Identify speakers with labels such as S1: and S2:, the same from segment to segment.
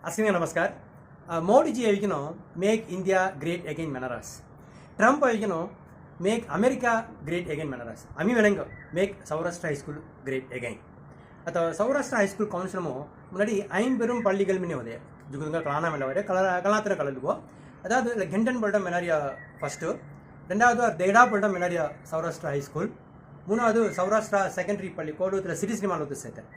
S1: अस्मिन नमस्कार मोदी जी अविकनो मेक इंडिया ग्रेट अगेन मनरास ट्रम्प अविकनो मेक अमेरिका ग्रेट अगेन मनरास अमी वेलंग make Saurashtra high school great again अत सौराष्ट्र हाई स्कूल कौंसिल मुनाடி ஐம்பெரும் பள்ளிகள் மின்னே உதய ஜுகுங்க கலானாமல வரை கலாத்திர கலலுவோ அதாவது கெண்டன் பல்டம் மெனாரியா ஃபர்ஸ்ட் ரெண்டாவது தேடா பல்டம் மெனாரியா சௌராஷ்டிரா ஹை ஸ்கூல் மூணாவது சௌராஷ்டிரா செகண்டரி பள்ளி கோடூத்துல சிட்டி சினிமா வந்து சேர்த்தேன்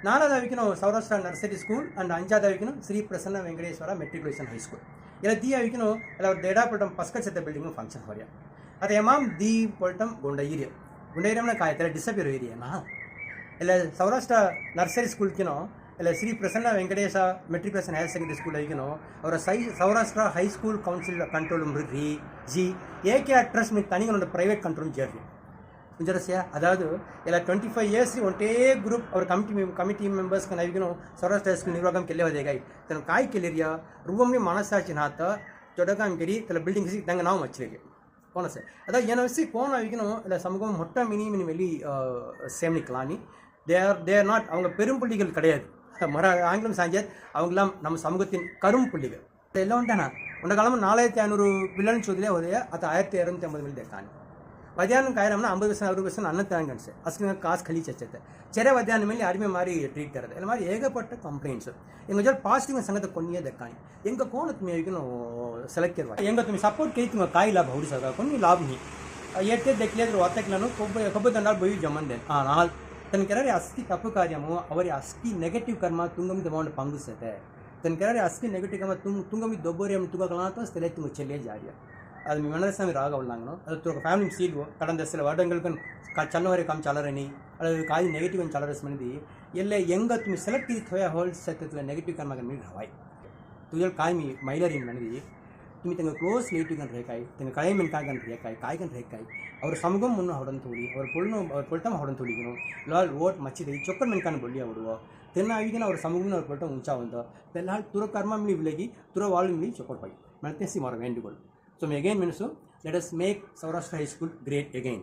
S1: நாலாவது அவிக்கணும் சௌராஷ்டிரா நர்சரி ஸ்கூல் அண்ட் அஞ்சாவது அவிக்கணும் ஸ்ரீ பிரசன்ன வெங்கடேஸ்வரா மெட்ரிகுலேஷன் ஹೈ ಸ್ಕೂಲ್ ಇಲ್ಲ ದಿ ಅವಿಕನು ಇಲ್ಲ ದೇಡಾ ಪಲ್ಟಂ ಪಸ್ಕಚೆತ್ತ ಬಿಲ್ಡಿಂಗ್ ಫಂಕ್ಷನ್ ಹೊರಿಯ ಅದ ಎಮಾಮ್ ದಿ ಪಲ್ಟಂ ಗುಂಡೈರಿಯ ಗುಂಡೈರಿಯಂನ ಕಾಯ್ತಾರೆ ಡಿಸಪಿಯರ್ ಏರಿಯಾನಾ ಇಲ್ಲ ಸೌರಾಷ್ಟ್ರ ನರ್ಸರಿ ಸ್ಕೂಲ್ಕಿನೋ ಇಲ್ಲ Shri Prasanna Venkatesha matriculation higher secondary school ಆಗಿನೋ ಅವರ Saurashtra high school council control ರೀ ಜಿ ಏಕೆ ಆ ಟ್ರಸ್ಟ್ మీకు తనిగా ప్రైవేట్ కంట్రోల్ చేయాలి इंजरसिया अदावदु इला 25 इयर्स ओंटे ग्रुप और कमिटी मेंबर्स कन अविगनो सौराष्ट्र स्कूल निर्वाहकम केले वदेगाई तन काय केलेरिया रूपमनी मनसाची नात चोडकाम केरी तला बिल्डिंग सी दंग नाव मचलेगे कोन से अदा येनवसी कोन अविगनो इला समगम मोट्ट मिनी वेली सेम निकलानी दे आर नॉट அவங்க பெரும் புள்ளிகள் கிடையாது மர ஆங்கிலம் சாஞ்சத் அவங்கலாம் நம்ம சமூகத்தின் கரும் புள்ளிகள் எல்லாம் உண்டானா உண்ட காலம் 4500 வில்லன் சோதிலே होदे आता 1250 मिल देखानी मध्याह्न काय रमना 50% 60% अन्न तांगणसे असके कास खली चचते चेरे मध्याह्न ಮೇಲೆ ಆರ್ಮಿ ಮಾರಿ ಟ್ರೀಟ್ करते ಎಲ್ಲ ಮಾರಿ ಏಗಪಟ್ಟ ಕಂಪ್ಲೇಂಟ್ಸ್ ಎಂಗ ಜಲ್ ಪಾಸಿಟಿವ್ ಸಂಗತ ಕೊನ್ನಿಯ ದಕ್ಕಾನಿ ಎಂಗ ಕೋನ ತುಮಿ ಏಗನು ಸೆಲೆಕ್ಟ್ करवा ಎಂಗ ತುಮಿ ಸपोर्ट केई तुम काय लाभ होडी सका कोनी लाभ नहीं येते देखलेद्र वातकలను कब्ब ದಂಡಾಲ್ ಬಯಿ ಜಮನ್ देन ஆனால் तन केरे अस्की तप्पु कार्यमो ಅವರಿ अस्की नेगेटिव कर्म तुंगम दमांड पंगुसते तन केरे अस्की नेगेटिव कर्म तुंगमी दोबोरियम तुगगलातो स्थले तुम चले जारिया அது மனசாமி ராக உள்ளாங்கனோ அது ஃபேமிலி சீல்வோ கடந்த சில வருடங்களுக்கு ಚನ್ನವರೆ ಕಮ್ ಚಾಲರನಿ ಅದು ಕಾಯಿ ನೆಗೆಟಿವ್ ಅನ್ ಚಾಲರಸ್ ಮನಿದಿ ಎಲ್ಲ ಎಂಗ ತುಮಿ ಸೆಲೆಕ್ಟ್ ಇದ್ ಥೋಯ ಹೋಲ್ ಸೆತ್ತಲ ನೆಗೆಟಿವ್ ಕನ್ ಮಗನ್ ಮೀ ಹವಾಯ್ ತುಜಲ್ ಕಾಯಿ ಮಿ ಮೈಲರ್ ಇನ್ ಮನಿದಿ ತುಮಿ ತಂಗ ಕ್ಲೋಸ್ ರಿಲೇಟಿವ್ ಕನ್ ರೇಕಾಯಿ ತಂಗ ಕಾಯಿ ಮೆನ್ ಕಾಯಿ ಕನ್ ರೇಕಾಯಿ ಕಾಯಿ ಕನ್ ರೇಕಾಯಿ ಅವರ ಸಮಗಂ ಮುನ್ನ ಹೊಡನ್ ತೋಡಿ ಅವರ ಪೊಲ್ಟಮ ಹೊಡನ್ ತೋಡಿಗಿನೋ ಲಾಲ್ ವೋಟ್ ಮಚ್ಚಿದಿ ಚೊಕ್ಕನ್ ಮೆನ್ ಕನ್ ಬೊಳ್ಳಿ ಅವಡುವ ತೆನ್ನ ಆವಿಗಿನ ಅವರ ಸಮಗಂ ಅವರ ಪೊಲ್ಟಮ ಉಂಚಾ ಒಂದ ತೆಲ್ಲಾಲ್ ತುರ ಕರ್ಮ ಮಿಲಿ ವಿಲಗಿ ತುರ ವಾಳು ಮಿಲಿ ಚೊಕ್ಕಟ್ ಪೈ ಮಲ್ತೆಸಿ ಮಾರ ವೇಂಡುಗಳು So again, let us make Saurashtra High School great again.